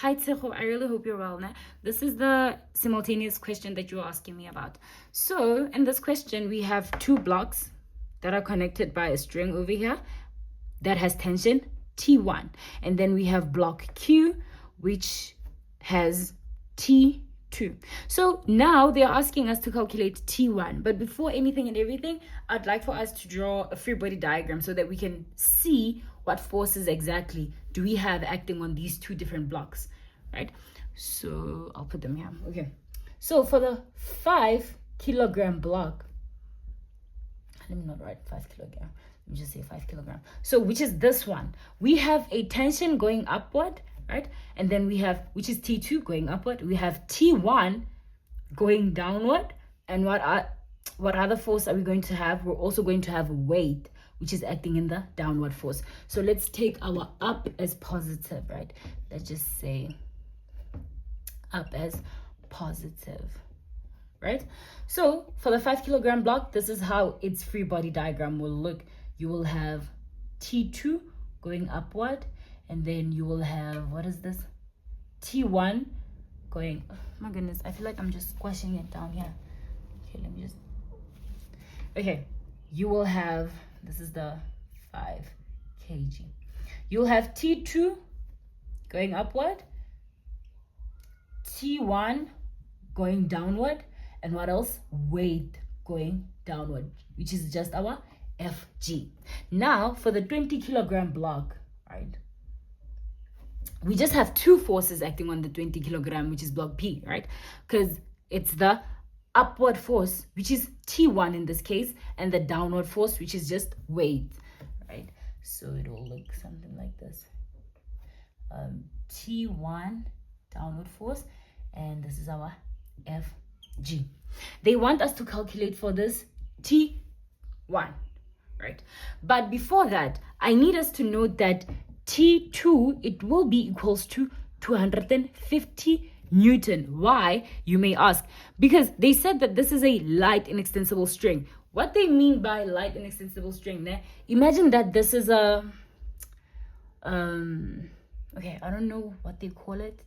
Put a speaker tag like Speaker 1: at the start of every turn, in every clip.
Speaker 1: Hi Tseho, I really hope you're well. Né? This is the simultaneous question that you're asking me about. So in this question, we have two blocks that are connected by a string over here that has tension T1. And then we have block Q, which has T2. So now they're asking us to calculate T1. But before anything and everything, I'd like for us to draw a free body diagram so that we can see what forces exactly do we have acting on these two different blocks, right? So I'll put them here. Okay. So for the 5 kilogram block, let me not write 5 kilogram. Let me just say 5 kilogram. So which is this one? We have a tension going upward, right? And then we have, which is T2 going upward. We have T1 going downward. And what other force are we going to have? We're also going to have weight, which is acting in the downward force. So let's take our up as positive, right? Let's just say up as positive, right? So for the 5 kilogram block, this is how its free body diagram will look. You will have T2 going upward, and then you will have, what is this? T1 going, oh my goodness, I feel like I'm just squashing it down here. Okay, let me just, okay, you will have, this is the 5 kg. You'll have T2 going upward, T1 going downward, and what else? Weight going downward, which is just our FG. Now, for the 20 kilogram block, right? We just have two forces acting on the 20 kilogram, which is block P, right? Because it's the upward force, which is T1 in this case, and the downward force, which is just weight, right? So it will look something like this. T1 downward force, and this is our FG. They want us to calculate for this T1, right? But before that, I need us to note that T2, it will be equals to 250 Newton. Why, you may ask? Because they said that this is a light inextensible string. What they mean by light inextensible string, imagine that this is a, okay, I don't know what they call it,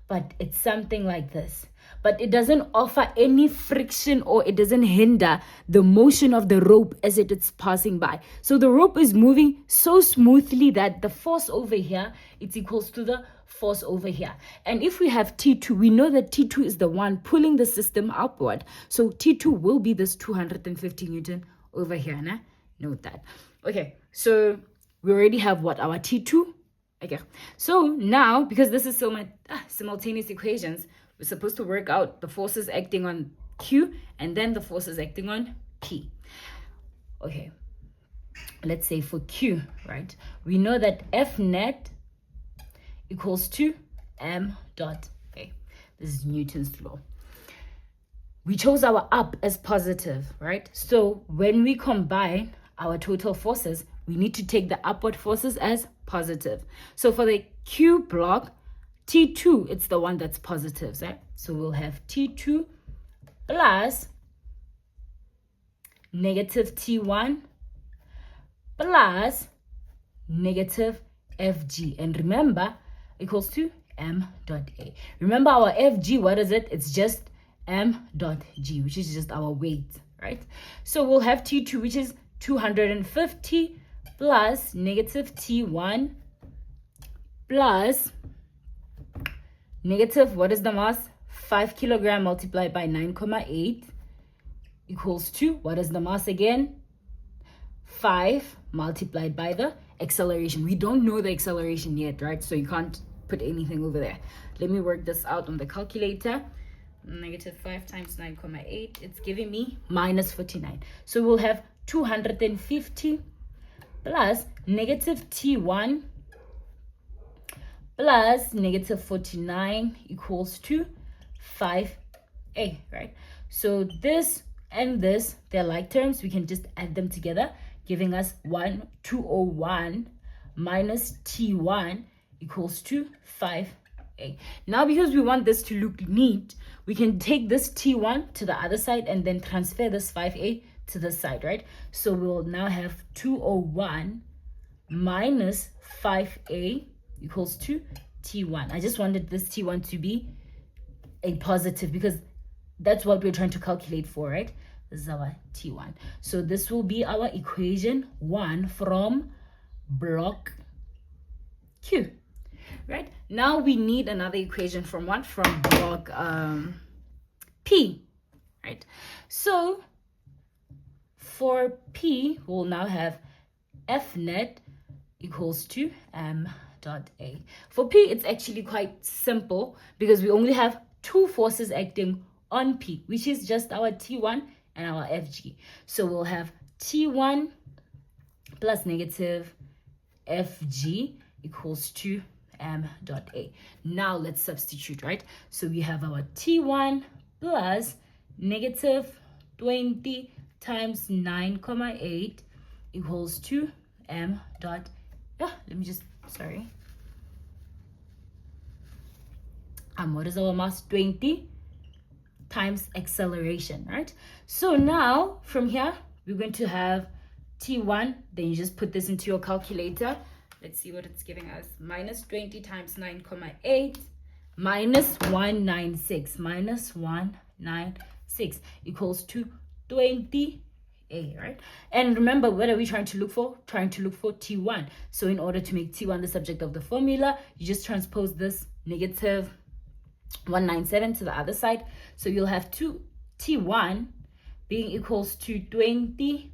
Speaker 1: but it's something like this. But it doesn't offer any friction, or it doesn't hinder the motion of the rope as it is passing by. So the rope is moving so smoothly that the force over here, it's equals to the force over here. And if we have T2, we know that T2 is the one pulling the system upward. So T2 will be this 250 Newton over here. Nah? Note that. Okay, so we already have what? Our T2. Okay, so now, because this is so much simultaneous equations, we're supposed to work out the forces acting on Q and then the forces acting on P. Okay, let's say for Q, right? We know that F net equals to m dot A. This is Newton's law. We chose our up as positive, right? So when we combine our total forces, we need to take the upward forces as positive. So for the Q block, T2, it's the one that's positive, right? So we'll have T2 plus negative T1 plus negative FG. And remember, equals to m dot A. Remember our FG, what is it? It's just m dot G, which is just our weight, right? So we'll have T2, which is 250 plus negative T1 plus negative, what is the mass? 5 kilogram multiplied by 9,8 equals to, what is the mass again? 5 multiplied by the acceleration. We don't know the acceleration yet, right? So you can't put anything over there. Let me work this out on the calculator. Negative 5 times 9,8, it's giving me minus 49. So we'll have 250 plus negative T1 plus negative 49 equals to 5A, right? So this and this, they're like terms. We can just add them together, giving us 201 minus T1 equals to 5A. Now, because we want this to look neat, we can take this T1 to the other side and then transfer this 5A to the side, right? So we'll now have 201 minus 5A equals to T1. I just wanted this T1 to be a positive because that's what we're trying to calculate for, right? This is our T1. So this will be our equation 1 from block Q, right? Now we need another equation from what? From block P, right? So for P, we'll now have F net equals to M dot A. For P, it's actually quite simple because we only have two forces acting on P, which is just our T1 and our FG. So we'll have T1 plus negative FG equals to M dot A. Now let's substitute, right? So we have our T1 plus negative 20 times 9,8 equals to M dot, let me just, sorry. What is our mass? 20 times acceleration, right? So now from here, we're going to have T1, then you just put this into your calculator. Let's see what it's giving us. Minus 20 times 9,8 minus 196. Minus 196 equals to 20A, right? And remember, what are we trying to look for? Trying to look for T1. So in order to make T1 the subject of the formula, you just transpose this negative 197 to the other side. So you'll have T1 being equals to 20A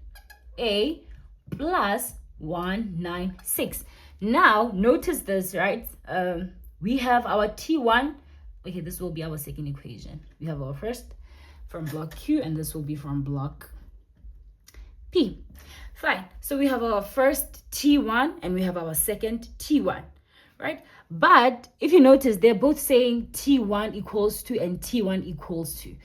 Speaker 1: plus 196. Now notice this, right? We have our T1. Okay, this will be our second equation. We have our first from block Q, and this will be from block P. Fine. So we have our first T1 and we have our second T1, right? But if you notice, they're both saying T1 equals to and T1 equals to.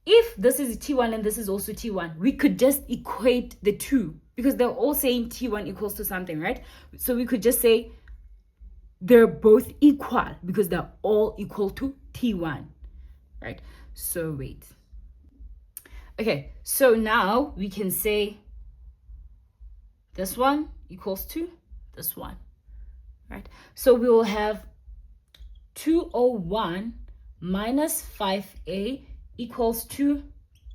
Speaker 1: If this is T1 and this is also T1, we could just equate the two because they're all saying T1 equals to something, right? So we could just say they're both equal because they're all equal to T1, right? So wait. Okay, so now we can say this one equals to this one, right? So we will have 201 minus 5A equals to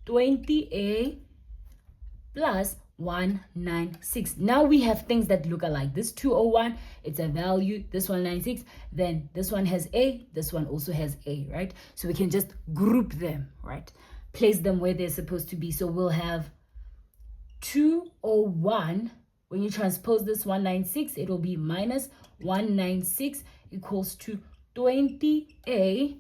Speaker 1: 20A plus 196. Now we have things that look alike. This 201, it's a value. This 196, then this one has A, this one also has A, right? So we can just group them, right? Place them where they're supposed to be. So we'll have 201. When you transpose this 196, it will be minus 196 equals to 20A.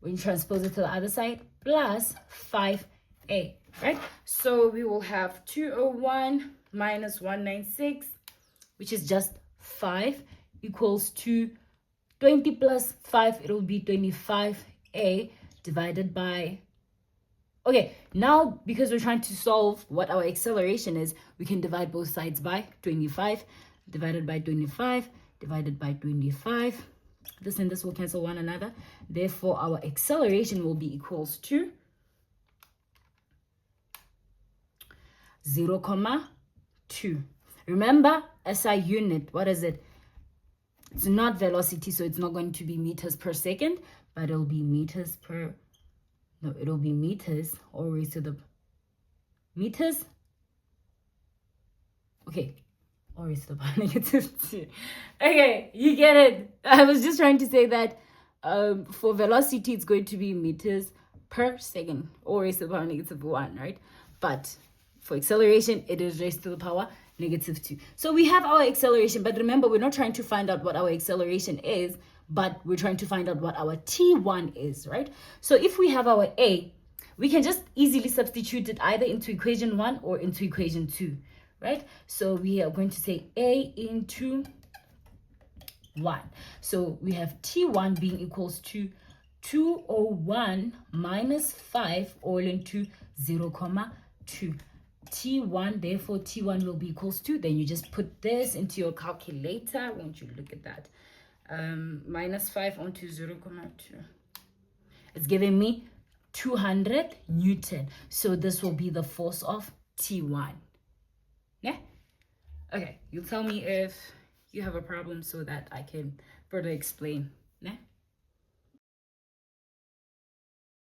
Speaker 1: When you transpose it to the other side, plus 5A, right? So we will have 201 minus 196, which is just 5, equals to 20 plus 5, it will be 25A divided by... Okay, now because we're trying to solve what our acceleration is, we can divide both sides by 25, divided by 25, divided by 25. This and this will cancel one another. Therefore, our acceleration will be equals to 0,2. Remember, SI unit, what is it? It's not velocity, so it's not going to be meters per second, but it'll be meters per... No, it'll be meters or raised to the... Meters? Okay. Or raised to the power negative 2. Okay, you get it. I was just trying to say that for velocity, it's going to be meters per second or raised to the power negative 1, right? But for acceleration, it is raised to the power negative 2. So we have our acceleration, but remember, we're not trying to find out what our acceleration is, but we're trying to find out what our T1 is, right? So if we have our A, we can just easily substitute it either into equation 1 or into equation 2, right? So we are going to say A into 1. So we have T1 being equals to 201 minus 5 all into 0,2. T1, therefore T1 will be equals to, then you just put this into your calculator. Won't you look at that? Minus 5 onto 0,2. It's giving me 200 Newton. So this will be the force of T1. Yeah? Okay, you tell me if you have a problem so that I can further explain. Ne?